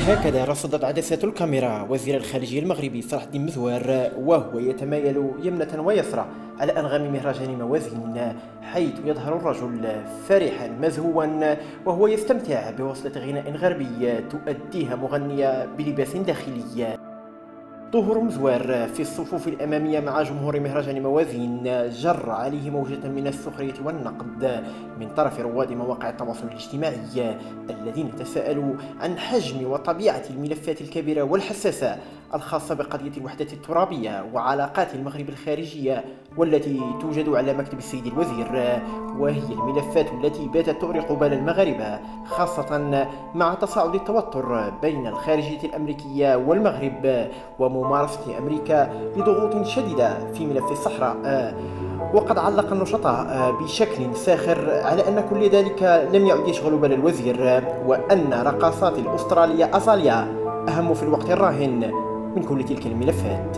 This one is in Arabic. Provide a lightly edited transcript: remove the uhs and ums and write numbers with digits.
هكذا رصدت عدسات الكاميرا وزير الخارجية المغربي صلاح الدين مزوار وهو يتمايل يمنة ويسرى على أنغام مهرجان موازين، حيث يظهر الرجل فرحا مزهوا وهو يستمتع بوصلة غناء غربي تؤديها مغنية بلباس داخلي. ظهور مزوار في الصفوف الأمامية مع جمهور مهرجان موازين جر عليه موجة من السخرية والنقد من طرف رواد مواقع التواصل الاجتماعي الذين تساءلوا عن حجم وطبيعة الملفات الكبيرة والحساسة الخاصة بقضية الوحدة الترابية وعلاقات المغرب الخارجية والتي توجد على مكتب السيد الوزير، وهي الملفات التي باتت تؤرق بال المغاربة خاصة مع تصاعد التوتر بين الخارجية الأمريكية والمغرب وممارسة أمريكا لضغوط شديدة في ملف الصحراء. وقد علق النشطاء بشكل ساخر على أن كل ذلك لم يعد يشغل بال الوزير، وأن رقصات الأسترالية أزاليا أهم في الوقت الراهن من كل تلك الملفات.